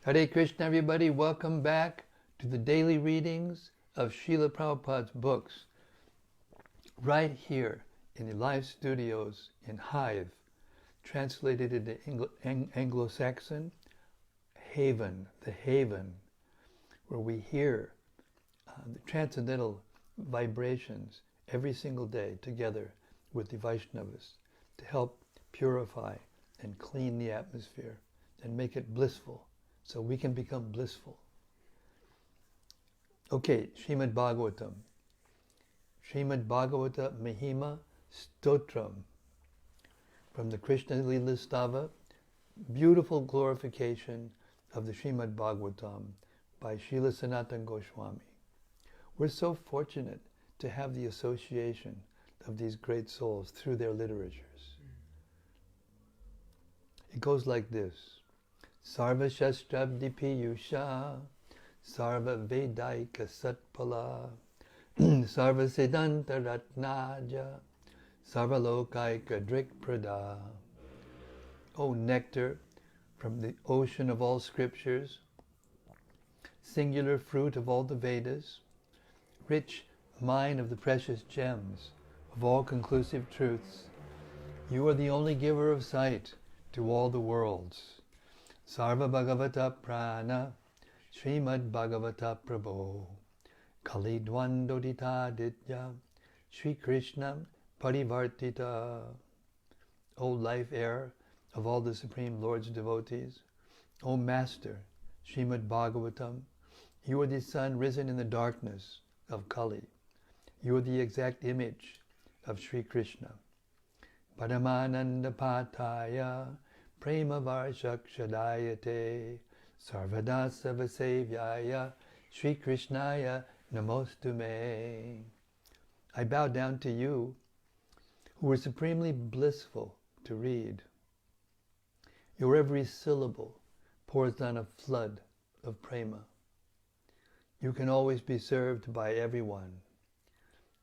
Hare Krishna, everybody. Welcome back to the daily readings of Srila Prabhupada's books, right here in the live studios in Hive, translated into Anglo-Saxon, Haven, the Haven, where we hear the transcendental vibrations every single day together with the Vaishnavas to help purify and clean the atmosphere and make it blissful, so we can become blissful. Okay, Srimad Bhagavatam. Srimad Bhagavatamrta Stotram. From the Krishna Lila Stava, beautiful glorification of the Srimad Bhagavatam by Srila Sanatana Goswami. We're so fortunate to have the association of these great souls through their literatures. It goes like this. Sarva Shastrabdi Piyusha, Sarva Vedaika Satpala, Sarva Siddhanta Ratnaja, Sarva Lokaika Drik Prada. O nectar from the ocean of all scriptures, singular fruit of all the Vedas, rich mine of the precious gems of all conclusive truths, you are the only giver of sight to all the worlds. Sarva Bhagavata Prana, Srimad Bhagavata Prabhu, Kali Dvandodita Ditya, Sri Krishna Parivartita. O life air of all the Supreme Lord's devotees, O Master, Srimad Bhagavatam, you are the sun risen in the darkness of Kali. You are the exact image of Sri Krishna. Paramananda Pataya, Prema Varshakshadayate, Sarvadasa Vasevyaya, Sri Krishnaya Namostume. I bow down to you, who are supremely blissful to read. Your every syllable pours down a flood of prema. You can always be served by everyone.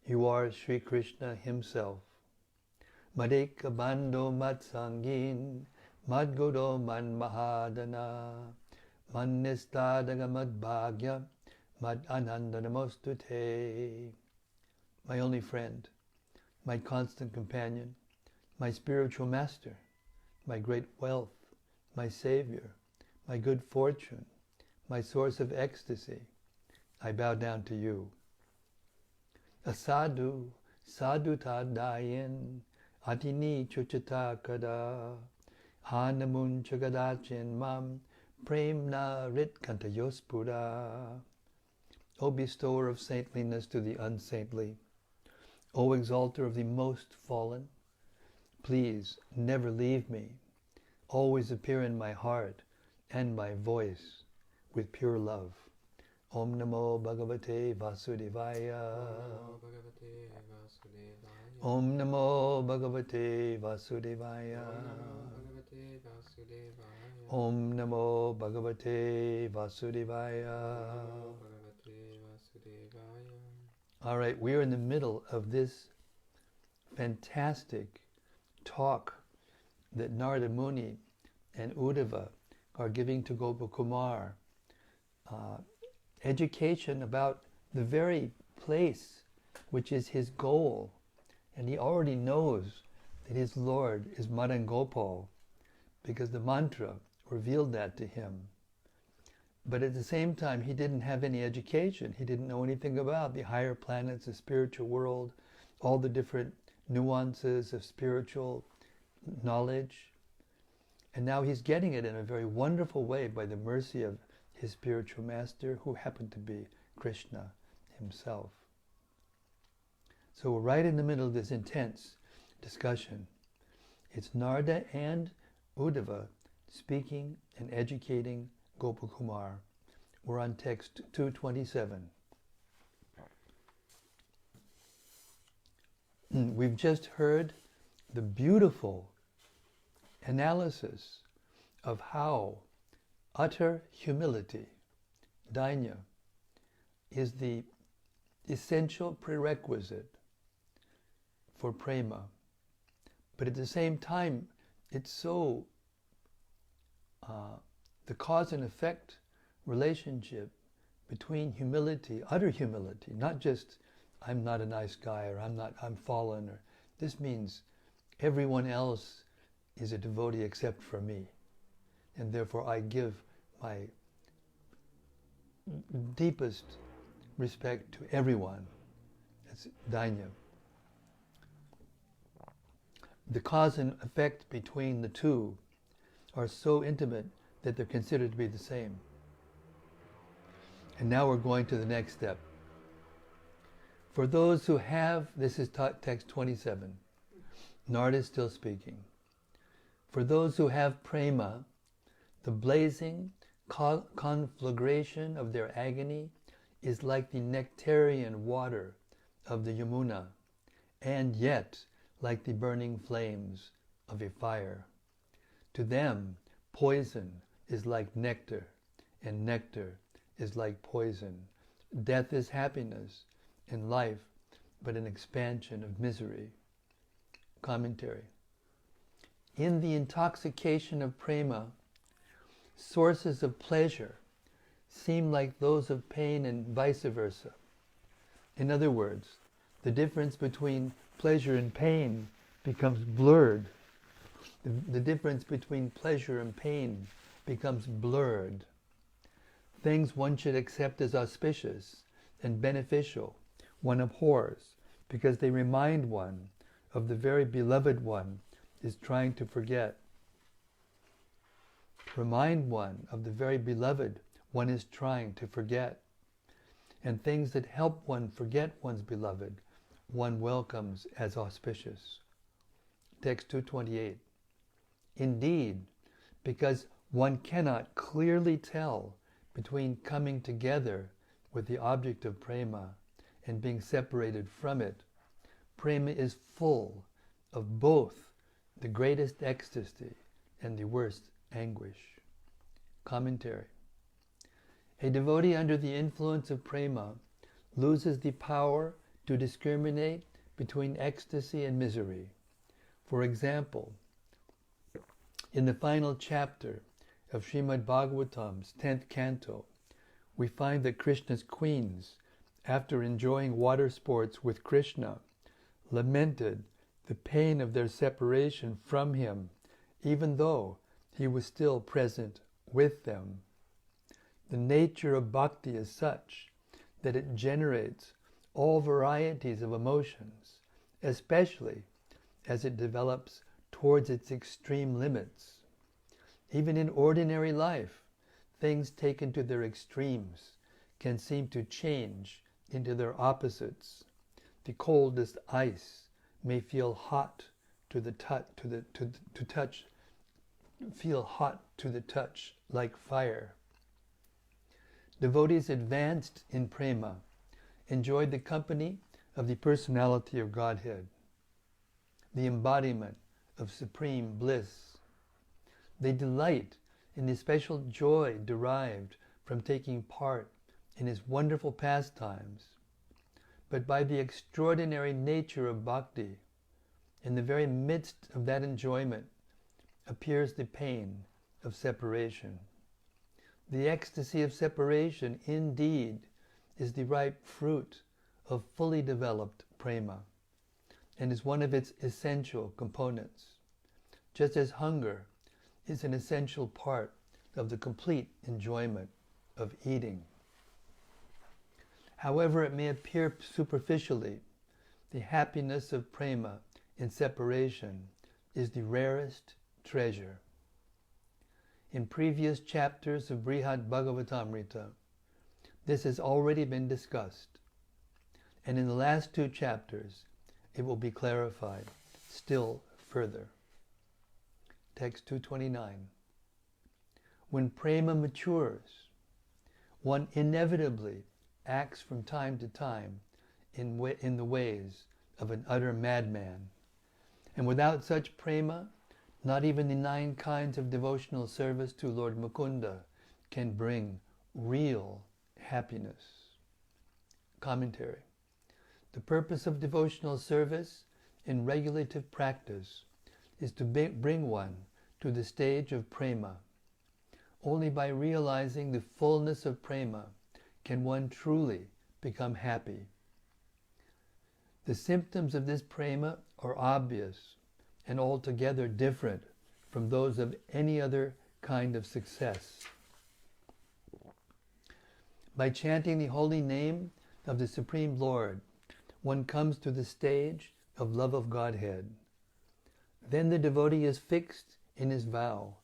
You are Sri Krishna himself. Madeka Bando Matsangin, Madgodo Man Mahadana, Man Nistadaga Mad Bhagya, Mad Ananda Namostute. My only friend, my constant companion, my spiritual master, my great wealth, my savior, my good fortune, my source of ecstasy, I bow down to you. Asadu, sadhu tadayin, atini chuchata kada, hanamun chagadachin mam, premna rit kantayospura. O bestower of saintliness to the unsaintly, O exalter of the most fallen, please never leave me. Always appear in my heart and my voice with pure love. Om Namo Bhagavate Vasudevaya. Om Namo Bhagavate Vasudevaya. Om Namo Bhagavate Vasudevaya. All right, we are in the middle of this fantastic talk that Narada Muni and Uddhava are giving to Gopakumar. Education about the very place which is his goal. And he already knows that his Lord is Madan Gopal because the mantra revealed that to him. But at the same time, he didn't have any education. He didn't know anything about the higher planets, the spiritual world, all the different nuances of spiritual knowledge. And now he's getting it in a very wonderful way by the mercy of his spiritual master, who happened to be Krishna himself. So we're right in the middle of this intense discussion. It's Narada and Uddhava speaking and educating Gopakumar. We're on text 227. We've just heard the beautiful analysis of how utter humility, dainya, is the essential prerequisite for prema. But at the same time, it's so the cause and effect relationship between humility, utter humility, not just I'm not a nice guy or I'm fallen, or this means everyone else is a devotee except for me. And therefore I give my deepest respect to everyone. That's dainya. The cause and effect between the two are so intimate that they're considered to be the same. And now we're going to the next step. For those who have, this is text 27, Narada is still speaking. For those who have prema, the blazing conflagration of their agony is like the nectarian water of the Yamuna, and yet like the burning flames of a fire. To them, poison is like nectar, and nectar is like poison. Death is happiness, and life but an expansion of misery. Commentary. In the intoxication of prema, sources of pleasure seem like those of pain and vice versa. In other words, the difference between pleasure and pain becomes blurred. The difference between pleasure and pain becomes blurred. Things one should accept as auspicious and beneficial, one abhors, because they remind one of the very beloved one is trying to forget. Remind one of the very beloved one is trying to forget. And things that help one forget one's beloved, one welcomes as auspicious. Text 228. Indeed, because one cannot clearly tell between coming together with the object of prema and being separated from it, prema is full of both the greatest ecstasy and the worst anguish. Commentary. A devotee under the influence of prema loses the power to discriminate between ecstasy and misery. For example, in the final chapter of Srimad Bhagavatam's 10th canto, we find that Krishna's queens, after enjoying water sports with Krishna, lamented the pain of their separation from him, even though he was still present with them. The nature of bhakti is such that it generates all varieties of emotions, especially as it develops towards its extreme limits. Even in ordinary life, things taken to their extremes can seem to change into their opposites. The coldest ice may feel hot to the touch, feel hot to the touch like fire. Devotees advanced in prema enjoyed the company of the personality of Godhead, the embodiment of supreme bliss. They delight in the special joy derived from taking part in his wonderful pastimes. But by the extraordinary nature of bhakti, in the very midst of that enjoyment appears the pain of separation. The ecstasy of separation, indeed, is the ripe fruit of fully developed prema and is one of its essential components, just as hunger is an essential part of the complete enjoyment of eating. However it may appear superficially, the happiness of prema in separation is the rarest treasure. In previous chapters of Brhad Bhagavatamrta, this has already been discussed, and in the last two chapters it will be clarified still further. Text 229. When prema matures, one inevitably acts from time to time in the ways of an utter madman, and without such prema, not even the 9 kinds of devotional service to Lord Mukunda can bring real happiness. Commentary. The purpose of devotional service in regulative practice is to bring one to the stage of prema. only by realizing the fullness of prema can one truly become happy. The symptoms of this prema are obvious and altogether different from those of any other kind of success. By chanting the holy name of the Supreme Lord, one comes to the stage of love of Godhead. Then the devotee is fixed in his vow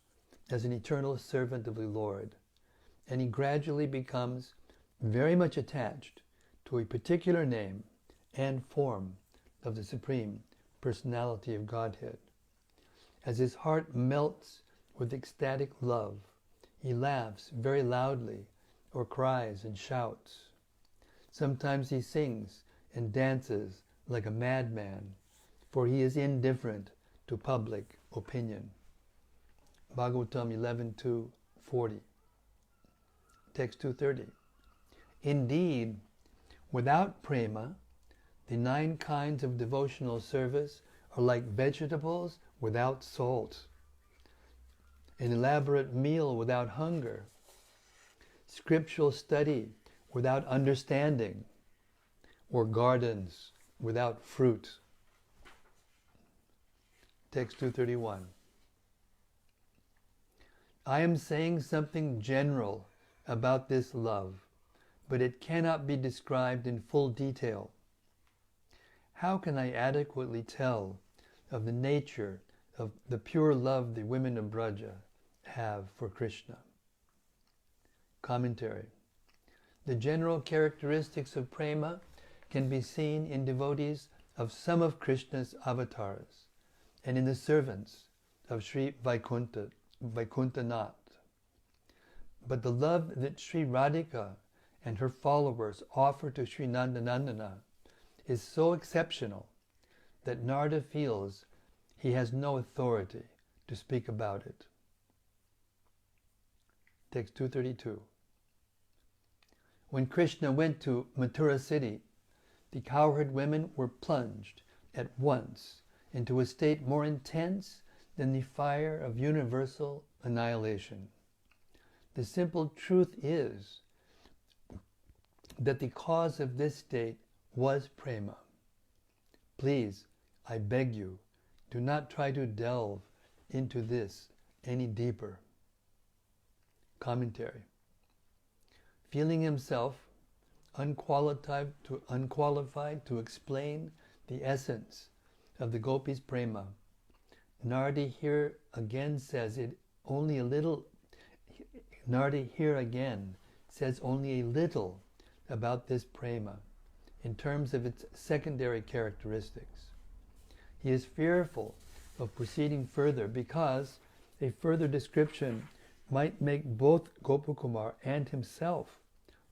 as an eternal servant of the Lord, and he gradually becomes very much attached to a particular name and form of the Supreme Personality of Godhead. As his heart melts with ecstatic love, he laughs very loudly or cries and shouts. Sometimes he sings and dances like a madman, for he is indifferent to public opinion. Bhagavatam 11.2.40. Text 230. Indeed, without prema, the 9 kinds of devotional service are like vegetables without salt, an elaborate meal without hunger, scriptural study without understanding, or gardens without fruit. Text 231. I am saying something general about this love, but it cannot be described in full detail. How can I adequately tell of the nature of the pure love the women of Braja have for Krishna? Commentary. The general characteristics of prema can be seen in devotees of some of Krishna's avatars and in the servants of Sri Vaikuntha-nath. But the love that Sri Radhika and her followers offer to Sri Nandanandana is so exceptional that Narada feels he has no authority to speak about it. Text 232. When Krishna went to Mathura city, the cowherd women were plunged at once into a state more intense than the fire of universal annihilation. The simple truth is that the cause of this state was prema. Please, I beg you, do not try to delve into this any deeper. Commentary. Feeling himself unqualified to explain the essence of the gopis' prema, Narada here again says only a little about this prema in terms of its secondary characteristics. He is fearful of proceeding further because a further description might make both Gopakumar and himself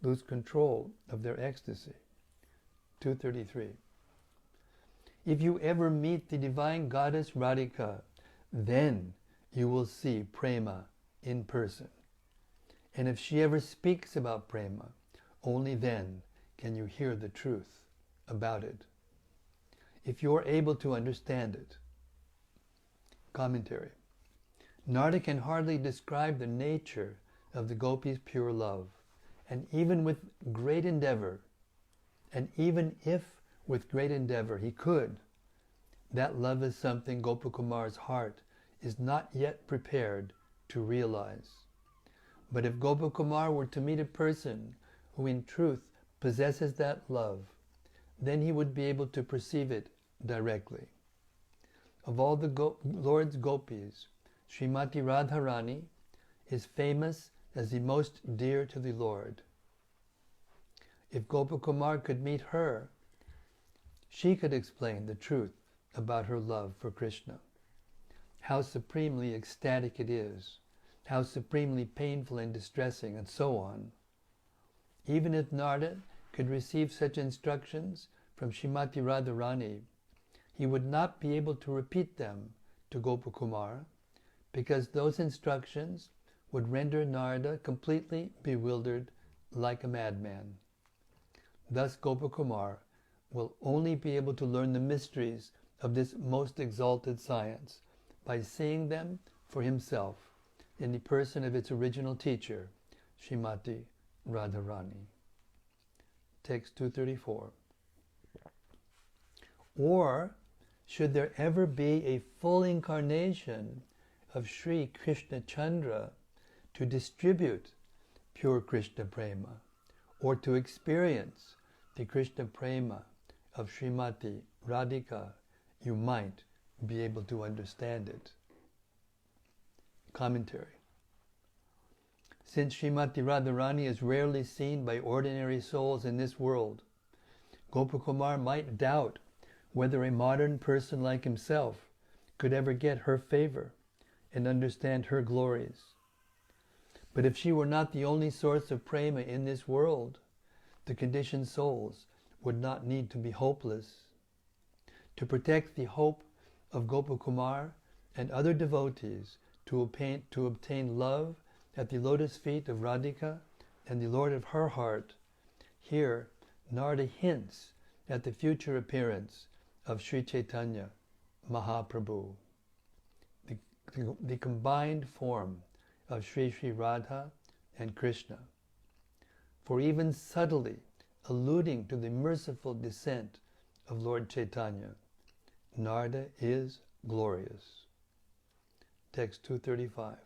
lose control of their ecstasy. 233. If you ever meet the divine goddess Radhika, then you will see prema in person. And if she ever speaks about prema, only then can you hear the truth about it, if you are able to understand it. Commentary. Narada can hardly describe the nature of the gopis' pure love, and even if with great endeavor he could, that love is something Gopakumar's heart is not yet prepared to realize. But if Gopakumar were to meet a person who in truth possesses that love, then he would be able to perceive it directly. Of all the Lord's gopis, Srimati Radharani is famous as the most dear to the Lord. If Gopakumar could meet her, she could explain the truth about her love for Krishna, how supremely ecstatic it is, how supremely painful and distressing, and so on. Even if Narada could receive such instructions from Srimati Radharani, he would not be able to repeat them to Gopakumar, because those instructions would render Narada completely bewildered like a madman. Thus Gopakumar will only be able to learn the mysteries of this most exalted science by seeing them for himself in the person of its original teacher, Srimati Radharani. Text 234. Or should there ever be a full incarnation of Sri Krishna Chandra to distribute pure Krishna Prema, or to experience the Krishna Prema of Srimati Radhika, you might be able to understand it. Commentary. Since Srimati Radharani is rarely seen by ordinary souls in this world, Gopakumar might doubt whether a modern person like himself could ever get her favor and understand her glories. But if she were not the only source of prema in this world, the conditioned souls would not need to be hopeless. To protect the hope of Gopakumar and other devotees to obtain love at the lotus feet of Radhika and the Lord of her heart, here Narada hints at the future appearance of Sri Chaitanya Mahaprabhu, the combined form of Sri Sri Radha and Krishna. For even subtly alluding to the merciful descent of Lord Chaitanya, Narada is glorious. Text 235.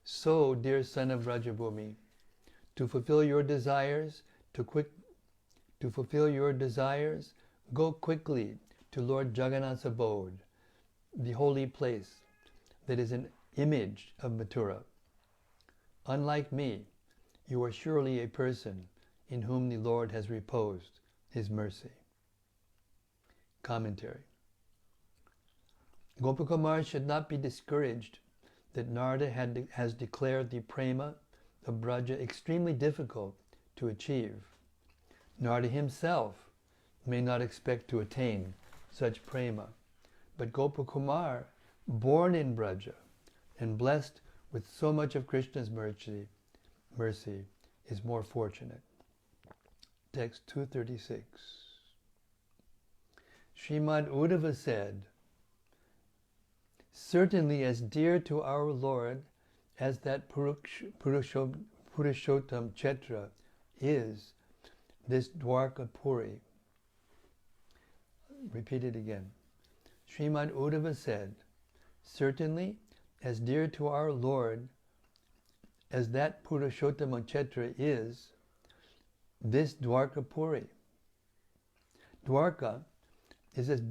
So, dear son of Vrajabhumi, to fulfill your desires, go quickly to Lord Jagannath's abode, the holy place that is an image of Mathura. Unlike me, you are surely a person in whom the Lord has reposed his mercy. Commentary. Gopakumar should not be discouraged that Narada has declared the prema of Braja extremely difficult to achieve. Narada himself may not expect to attain such prema, but Gopakumar, born in Braja and blessed with so much of Krishna's mercy, is more fortunate. Text 236. Srimad Uddhava said, certainly as dear to our Lord as that Purushottam Kshetra is this Dwarka Puri. Repeat it again. Srimad Uddhava said, certainly as dear to our Lord as that Purushottam Kshetra is this Dwarka Puri. Dwarka is as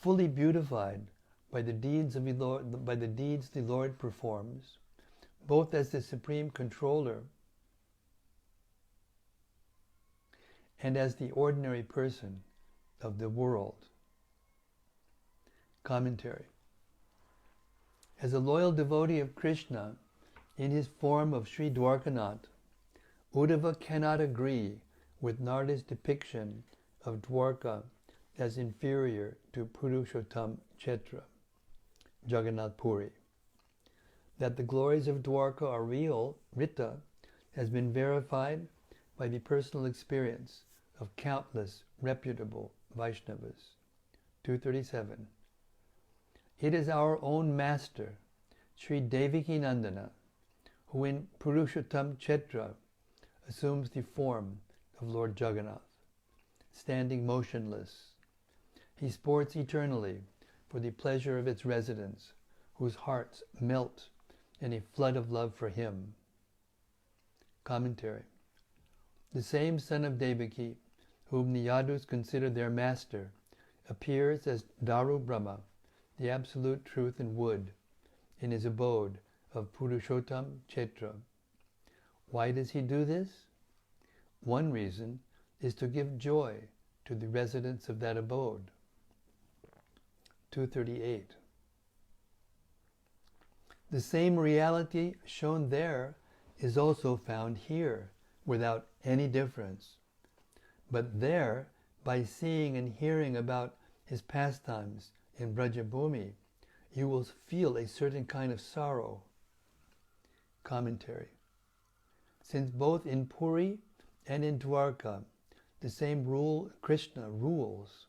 fully beautified by the deeds the Lord performs, both as the supreme controller and as the ordinary person of the world. Commentary. As a loyal devotee of Krishna in his form of Sri Dwarkanath, Uddhava cannot agree with Narada's depiction of Dwarka as inferior to Purushottam Kshetra, Jagannath Puri. That the glories of Dwarka are real, Rita, has been verified by the personal experience of countless reputable Vaishnavas. 237. It is our own master, Sri Devaki Nandana, who in Purushottam Kshetra assumes the form of Lord Jagannath, standing motionless. He sports eternally for the pleasure of its residents, whose hearts melt in a flood of love for him. Commentary. The same son of Devaki, whom the Yadus consider their master, appears as Daru Brahma, the absolute truth in wood, in his abode of Purushottam Kshetra. Why does he do this? One reason is to give joy to the residents of that abode. 238. The same reality shown there is also found here, without any difference. But there, by seeing and hearing about his pastimes in Brajabhumi, you will feel a certain kind of sorrow. Commentary. Since both in Puri and in Dwarka, the same Krishna rules,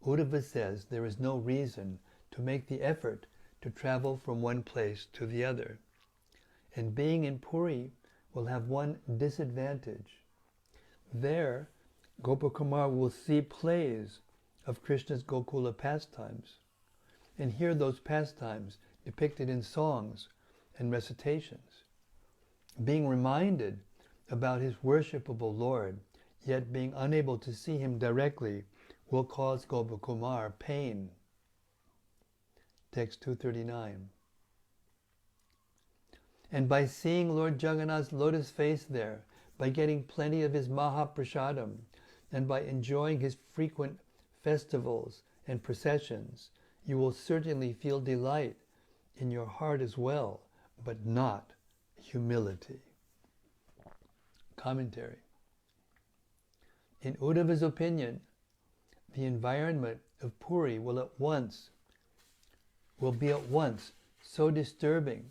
Uddhava says there is no reason to make the effort to travel from one place to the other. And being in Puri will have one disadvantage. There, Gopakumar will see plays of Krishna's Gokula pastimes and hear those pastimes depicted in songs and recitations. Being reminded about his worshipable Lord, yet being unable to see him directly, will cause Gopakumar pain. Text 239. And by seeing Lord Jagannath's lotus face there, by getting plenty of his Mahaprasadam, and by enjoying his frequent festivals and processions, you will certainly feel delight in your heart as well, but not humility. Commentary. In Uddhava's opinion, the environment of Puri will be at once so disturbing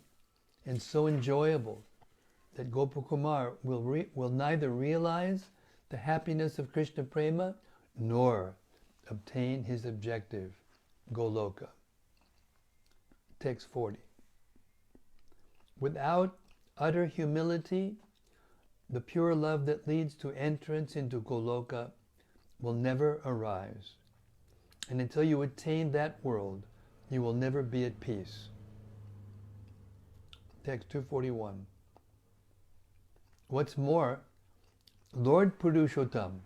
and so enjoyable that Gopakumar will neither realize the happiness of Krishna Prema nor obtain his objective, Goloka. Text 40. Without utter humility, the pure love that leads to entrance into Goloka will never arise. And until you attain that world, you will never be at peace. Text 241. What's more, Lord Purushottam,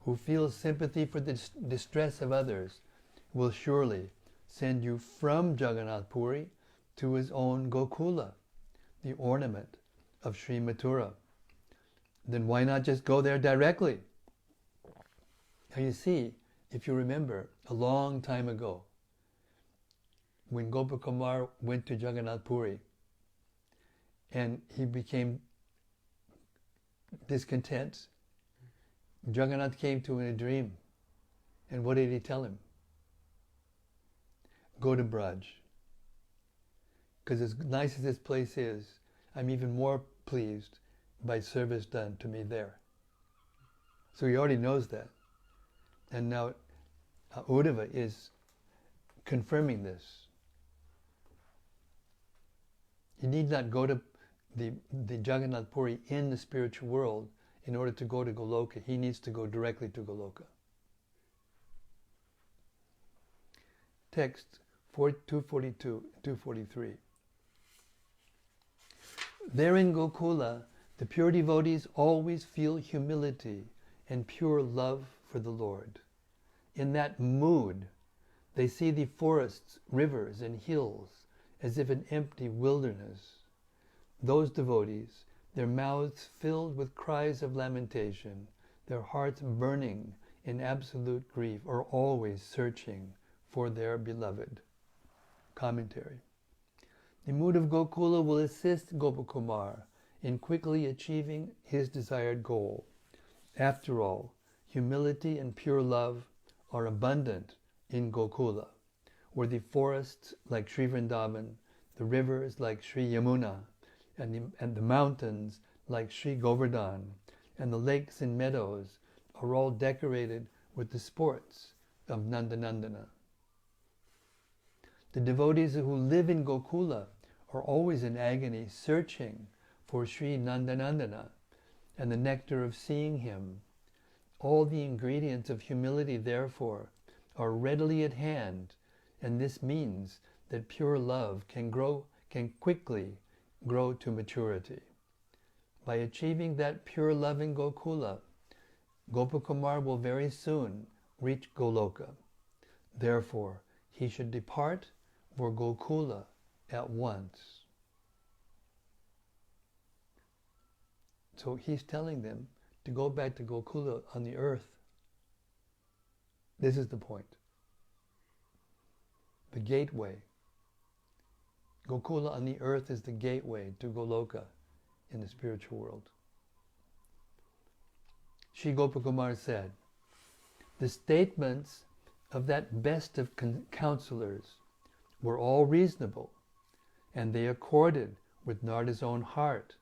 who feels sympathy for the distress of others, will surely send you from Jagannath Puri to his own Gokula, the ornament of Sri Mathura. Then why not just go there directly? Now you see, if you remember, a long time ago, when Gopakumar went to Jagannath Puri and he became discontent, Jagannath came to him in a dream. And what did he tell him? Go to Braj. Because as nice as this place is, I'm even more pleased by service done to me there. So he already knows that. And now Uddhava is confirming this. You need not go to the Jagannath Puri in the spiritual world in order to go to Goloka. He needs to go directly to Goloka. Text 242, 243. There in Gokula, the pure devotees always feel humility and pure love for the Lord. In that mood, they see the forests, rivers, and hills as if an empty wilderness. Those devotees, their mouths filled with cries of lamentation, their hearts burning in absolute grief, are always searching for their beloved. Commentary. The mood of Gokula will assist Gopakumar in quickly achieving his desired goal. After all, humility and pure love are abundant in Gokula, where the forests like Sri Vrindavan, the rivers like Sri Yamuna, and the mountains like Sri Govardhan, and the lakes and meadows are all decorated with the sports of Nandanandana. The devotees who live in Gokula are always in agony searching for Sri Nandanandana and the nectar of seeing him. All the ingredients of humility, therefore, are readily at hand, and this means that pure love can quickly grow to maturity. By achieving that pure love in Gokula, Gopakumar will very soon reach Goloka. Therefore, he should depart for Gokula at once. So he's telling them to go back to Gokula on the earth. This is the point. The gateway. Gokula on the earth is the gateway to Goloka in the spiritual world. Sri Gopakumar said, the statements of that best of counselors were all reasonable, and they accorded with Narada's own heart.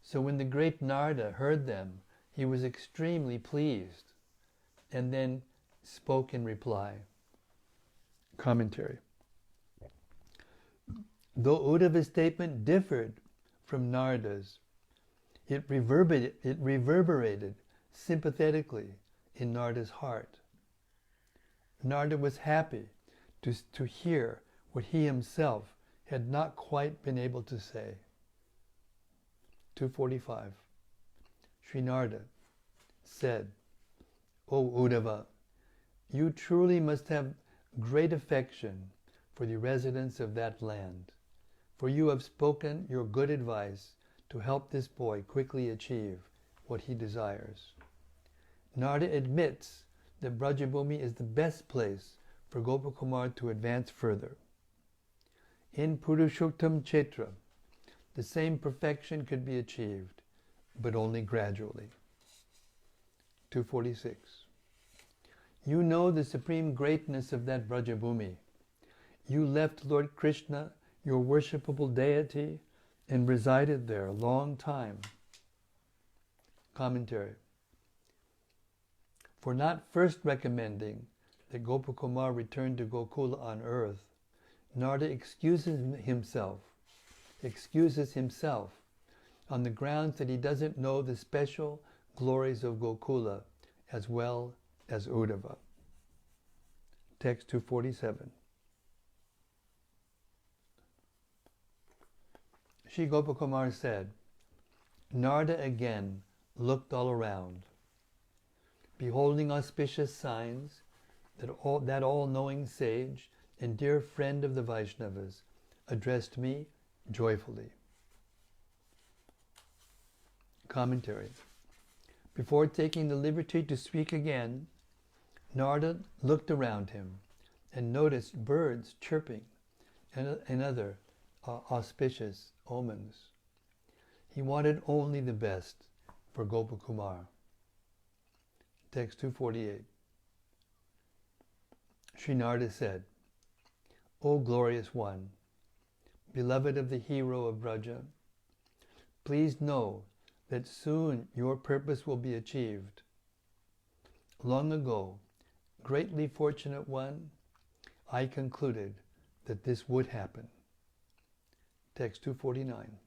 So when the great Narada heard them, he was extremely pleased, and then spoke in reply. Commentary. Though Uddhava's statement differed from Narada's, it reverberated sympathetically in Narada's heart. Narada was happy to hear what he himself had not quite been able to say. 245. Sri Narada said, O Uddhava, you truly must have great affection for the residents of that land, for you have spoken your good advice to help this boy quickly achieve what he desires. Narada admits that Brajabhumi is the best place for Gopakumar to advance further. In Purushottam Kshetra, the same perfection could be achieved, but only gradually. 246. You know the supreme greatness of that Brajabhumi. You left Lord Krishna, your worshipable deity, and resided there a long time. Commentary. For not first recommending that Gopakumar return to Gokula on earth, Narada excuses himself on the grounds that he doesn't know the special glories of Gokula as well as Uddhava. Text 247. Sri Gopakumar said, Narada again looked all around, beholding auspicious signs, that all-knowing sage and dear friend of the Vaishnavas addressed me joyfully. Commentary. Before taking the liberty to speak again, Narada looked around him and noticed birds chirping and other auspicious omens. He wanted only the best for Gopakumar. Text 248. Sri Narada said, O glorious one, beloved of the hero of Braja, please know that soon your purpose will be achieved. Long ago, greatly fortunate one, I concluded that this would happen. Text 249.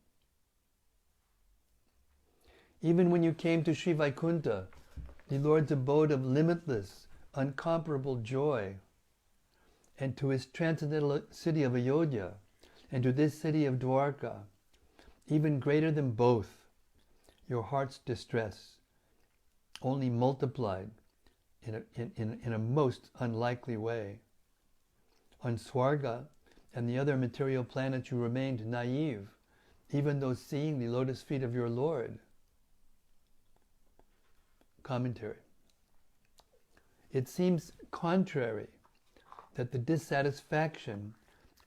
Even when you came to Sri Vaikuntha, the Lord's abode of limitless, uncomparable joy, and to his transcendental city of Ayodhya, and to this city of Dwarka, even greater than both, your heart's distress only multiplied in a most unlikely way. On Swarga and the other material planets you remained naive, even though seeing the lotus feet of your Lord. Commentary. It seems contrary that the dissatisfaction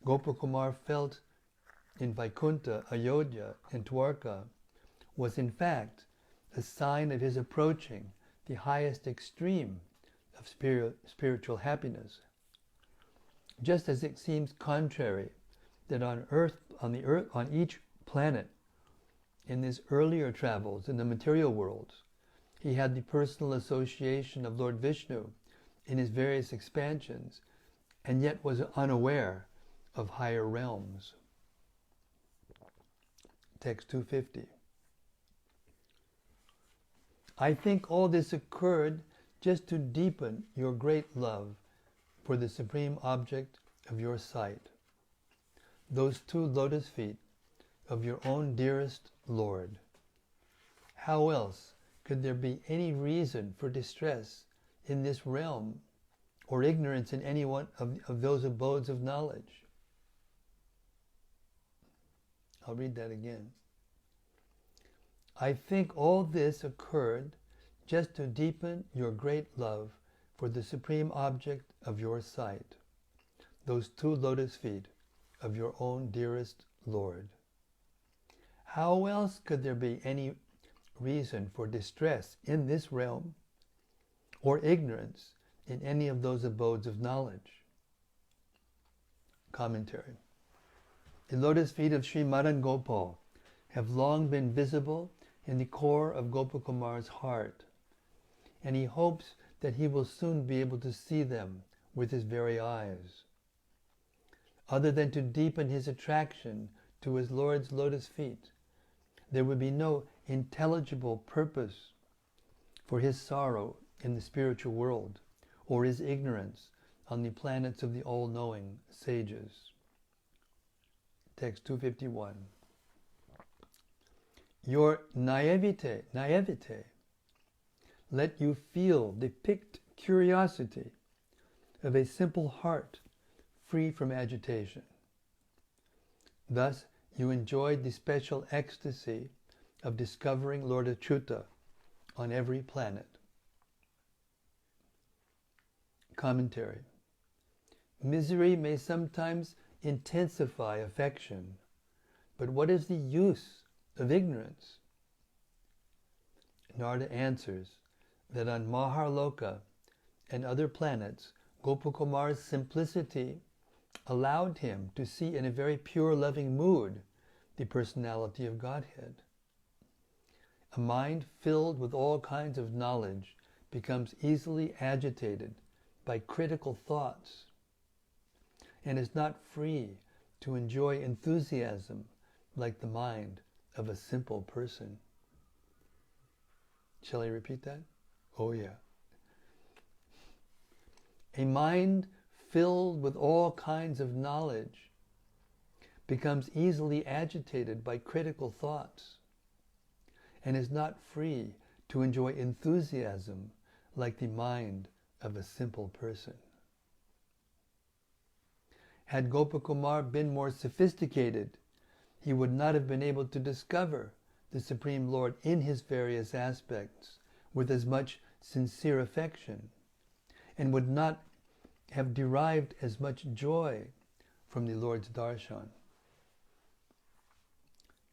Gopakumar felt in Vaikuntha, Ayodhya, and Dwarka was in fact a sign of his approaching the highest extreme of spiritual happiness. Just as it seems contrary that on each planet, in his earlier travels in the material worlds, he had the personal association of Lord Vishnu in his various expansions, and yet was unaware of higher realms. Text 250. I think all this occurred just to deepen your great love for the supreme object of your sight, those two lotus feet of your own dearest Lord. How else could there be any reason for distress in this realm, or ignorance in any one of those abodes of knowledge? I'll read that again. I think all this occurred just to deepen your great love for the supreme object of your sight, those two lotus feet of your own dearest Lord. How else could there be any reason for distress in this realm, or ignorance in any of those abodes of knowledge? Commentary. The lotus feet of Sri Madan Gopal have long been visible in the core of Gopakumar's heart, and he hopes that he will soon be able to see them with his very eyes. other than to deepen his attraction to his Lord's lotus feet, there would be no intelligible purpose for his sorrow in the spiritual world or his ignorance on the planets of the all-knowing sages. Text 251. Your naivete, let you feel the piqued curiosity of a simple heart free from agitation. Thus, you enjoyed the special ecstasy of discovering Lord Achyuta on every planet. Commentary. Misery may sometimes intensify affection, but what is the use of ignorance? Narada answers that on Maharloka and other planets, Gopakumar's simplicity allowed him to see in a very pure, loving mood the personality of Godhead. A mind filled with all kinds of knowledge becomes easily agitated by critical thoughts and is not free to enjoy enthusiasm like the mind of a simple person. Shall I repeat that? Oh yeah. A mind filled with all kinds of knowledge becomes easily agitated by critical thoughts and is not free to enjoy enthusiasm like the mind of a simple person. Had Gopakumar been more sophisticated, he would not have been able to discover the Supreme Lord in his various aspects with as much sincere affection, and would not have derived as much joy from the Lord's darshan.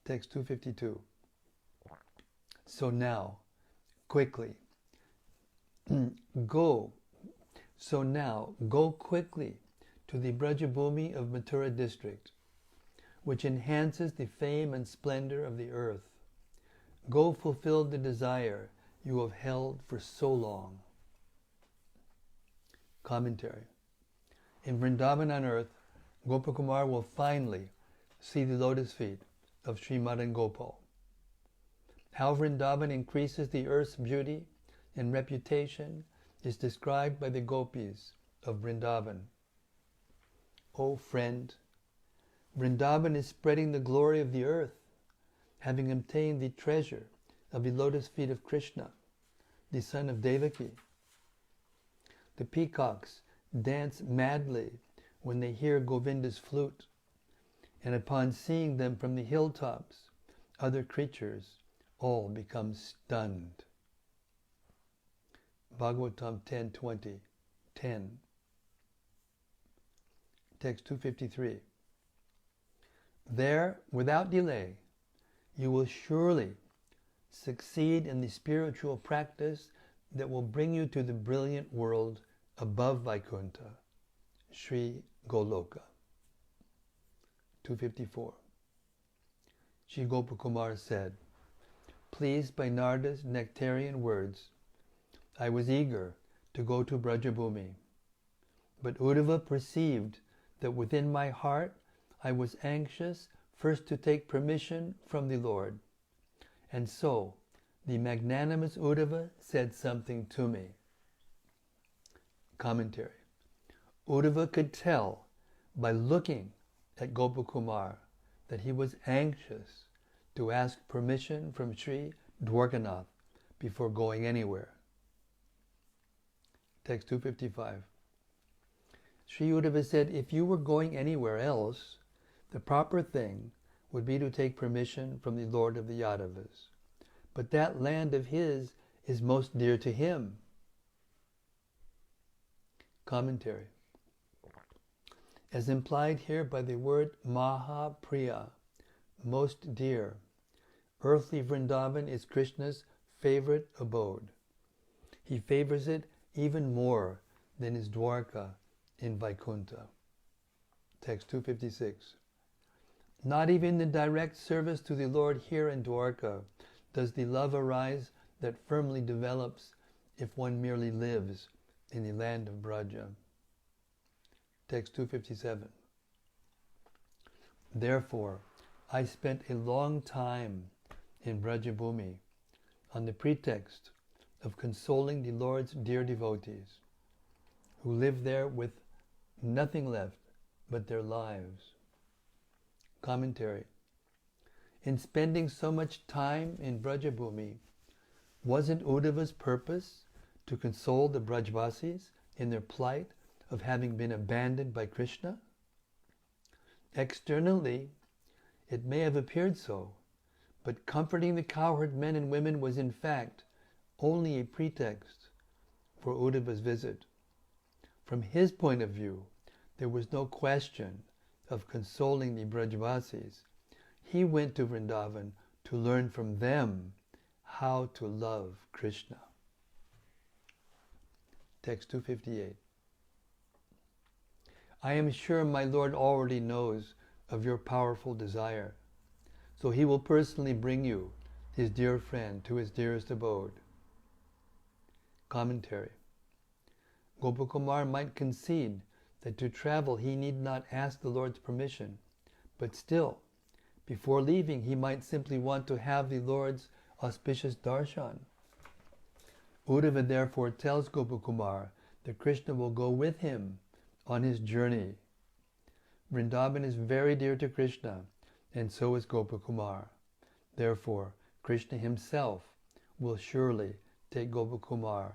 Text 252. So now, quickly, go quickly to the Brajabhumi of Mathura district, which enhances the fame and splendor of the earth. Go fulfill the desire you have held for so long. Commentary. In Vrindavan on earth, Gopakumar will finally see the lotus feet of Sri Madan Gopal. How Vrindavan increases the earth's beauty and reputation is described by the gopis of Vrindavan. O friend, Vrindavan is spreading the glory of the earth, having obtained the treasure of the lotus feet of Krishna, the son of Devaki. The peacocks dance madly when they hear Govinda's flute, and upon seeing them from the hilltops, other creatures all become stunned. Bhagavatam 10:20, 10. Text 253. There, without delay, you will surely succeed in the spiritual practice that will bring you to the brilliant world above Vaikuntha, Sri-goloka. 254. Sri Gopakumar said, pleased by Narada's nectarian words, I was eager to go to Brajabhumi, but Uddhava perceived that within my heart I was anxious first to take permission from the Lord, and so the magnanimous Uddhava said something to me. Commentary. Uddhava could tell by looking at Gopakumar that he was anxious to ask permission from Sri Dwarkanath before going anywhere. Text 255. Sri Uddhava said, if you were going anywhere else, the proper thing would be to take permission from the Lord of the Yadavas. But that land of his is most dear to him. Commentary. As implied here by the word Mahapriya, most dear, earthly Vrindavan is Krishna's favorite abode. He favors it even more than his Dwarka in Vaikuntha. Text 256. Not even in direct service to the Lord here in Dwarka does the love arise that firmly develops if one merely lives in the land of Braja. Text 257. Therefore, I spent a long time in Brajabhumi on the pretext of consoling the Lord's dear devotees who live there with nothing left but their lives. Commentary. In spending so much time in Brajabhumi, wasn't Uddhava's purpose to console the Brajvasis in their plight of having been abandoned by Krishna? Externally, it may have appeared so, but comforting the cowherd men and women was in fact only a pretext for Uddhava's visit. From his point of view, there was no question of consoling the Brajvasis. He went to Vrindavan to learn from them how to love Krishna. Text 258. I am sure my Lord already knows of your powerful desire, so he will personally bring you, his dear friend, to his dearest abode. Commentary. Gopakumar might concede that to travel he need not ask the Lord's permission, but still, before leaving he might simply want to have the Lord's auspicious darshan. Uddhava therefore tells Gopakumar that Krishna will go with him on his journey. Vrindavan is very dear to Krishna, and so is Gopakumar. Therefore, Krishna himself will surely take Gopakumar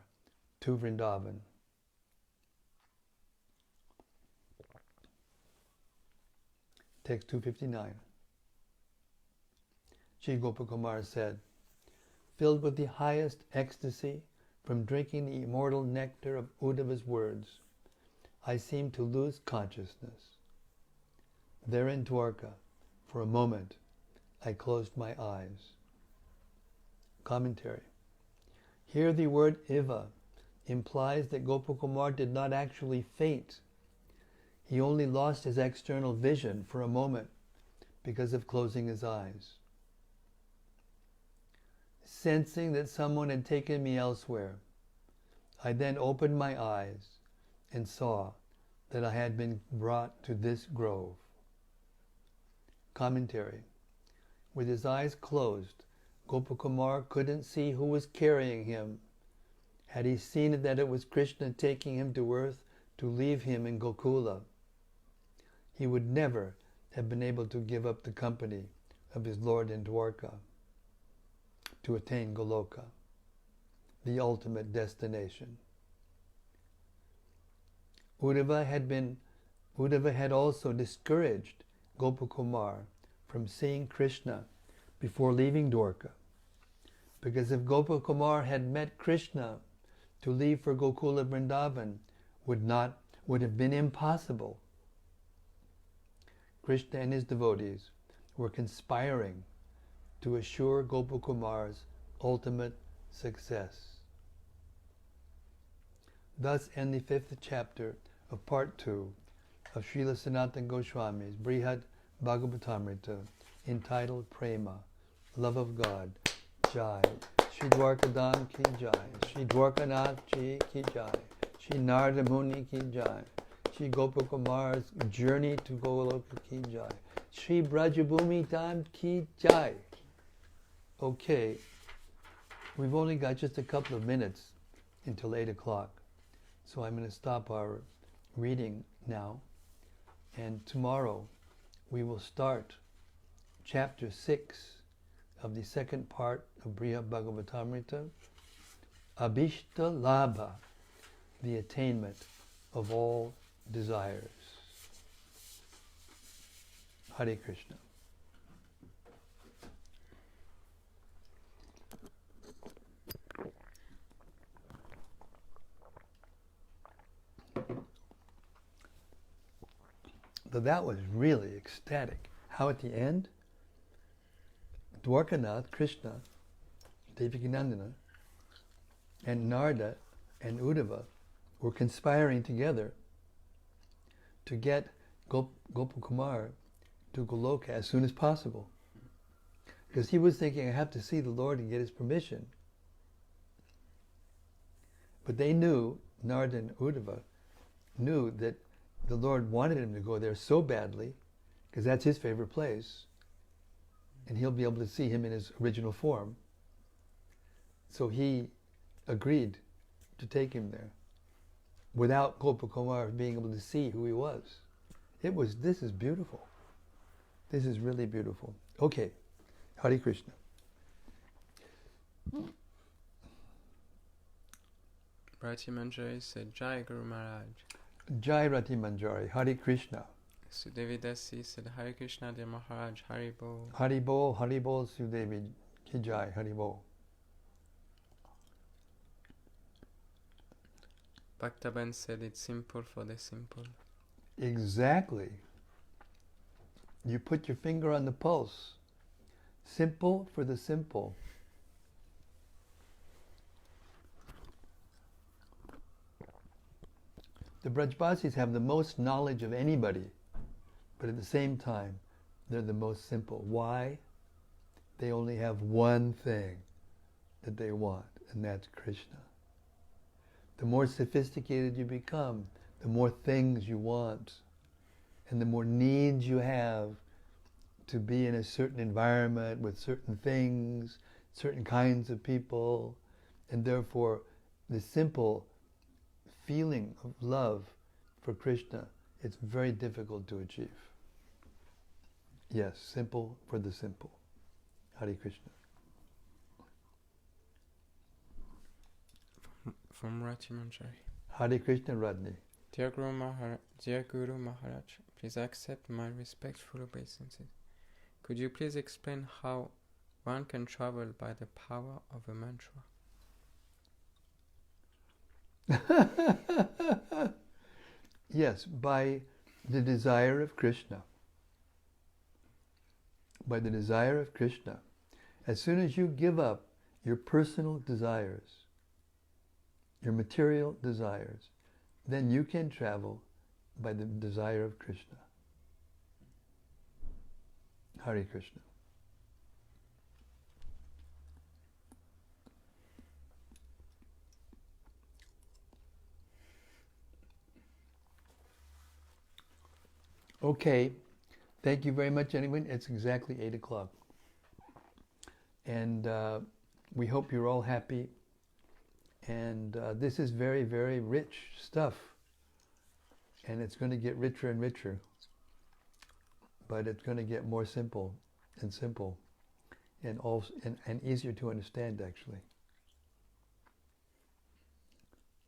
to Vrindavan. Text 259. Sri Gopakumar said, filled with the highest ecstasy from drinking the immortal nectar of Uddhava's words, I seemed to lose consciousness. There in Dwarka, for a moment, I closed my eyes. Commentary. Here the word iva implies that Gopakumar did not actually faint. He only lost his external vision for a moment because of closing his eyes. Sensing that someone had taken me elsewhere, I then opened my eyes and saw that I had been brought to this grove. Commentary. With his eyes closed, Gopakumar couldn't see who was carrying him. Had he seen that it was Krishna taking him to earth to leave him in Gokula, he would never have been able to give up the company of his Lord in Dwarka to attain Goloka, the ultimate destination. Uddhava had also discouraged Gopakumar from seeing Krishna before leaving Dwarka, because if Gopakumar had met Krishna, to leave for Gokula Vrindavan would have been impossible. Krishna and his devotees were conspiring to assure Gopakumar's ultimate success. Thus ends the 5th chapter of part 2 of Srila Sanatana Goswami's Brhad Bhagavatamrta, entitled Prema, Love of God. Jai. Shri Dwarkadam ki jai. Shri Dwarkanath ji ki jai. Shri Narada Muni ki jai. Shri Gopakumar's journey to Goloka ki jai. Shri Brajabhumi Dham ki jai. Okay, we've only got just a couple of minutes until 8 o'clock, so I'm going to stop our reading now, and tomorrow we will start chapter 6 of the second part of Brhad Bhagavatamrta, Abhishta Labha, the attainment of all desires. Hare Krishna. So that was really ecstatic. How at the end, Dwarkanath, Krishna, Devakinandana, and Narada and Uddhava were conspiring together to get Gopakumar to Goloka as soon as possible. Because he was thinking, I have to see the Lord and get his permission. But they knew, Narada and Uddhava knew that the Lord wanted him to go there so badly, because that's his favorite place, and he'll be able to see him in his original form. So he agreed to take him there without Gopakumar being able to see who he was. This is beautiful. This is really beautiful. Okay, Hare Krishna. Rati Manjari said, Jai Guru Maharaj. Jai Rati Manjari, Hare Krishna. Sudevi Dasi said, Hare Krishna, dear Maharaj, Hari Bol. Hari Bol, Sudevi ki Jai, Hari Bol. Bhaktaban said, it's simple for the simple. Exactly. You put your finger on the pulse. Simple for the simple. The Brajbasis have the most knowledge of anybody, but at the same time, they're the most simple. Why? They only have one thing that they want, and that's Krishna. The more sophisticated you become, the more things you want, and the more needs you have to be in a certain environment with certain things, certain kinds of people, and therefore the simple feeling of love for Krishna, it's very difficult to achieve. Yes, simple for the simple. Hare Krishna. From Rati Manjari. Hare Krishna, Radni. Dear Guru Maharaj, please accept my respectful obeisances. Could you please explain how one can travel by the power of a mantra? Yes, by the desire of Krishna. By the desire of Krishna. As soon as you give up your personal desires, your material desires, then you can travel by the desire of Krishna. Hare Krishna. Okay, thank you very much, anyone. It's exactly 8 o'clock. And we hope you're all happy. And this is very, very rich stuff. And it's going to get richer and richer. But it's going to get more simple and simple. And easier to understand, actually.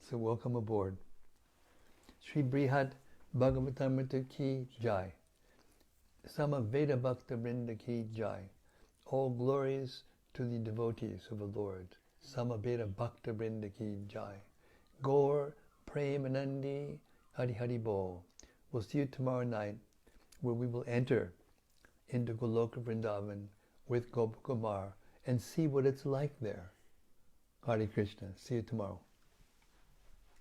So welcome aboard. Sri Brhad Bhagavatamrta ki Jai. Samaveda Bhakta Vrinda ki Jai. All glories to the devotees of the Lord. Samaveda Bhakta Vrinda ki Jai. Gaur Premanandi Hari Hari Bol. We'll see you tomorrow night, where we will enter into Goloka Vrindavan with Gopakumar and see what it's like there. Hare Krishna. See you tomorrow.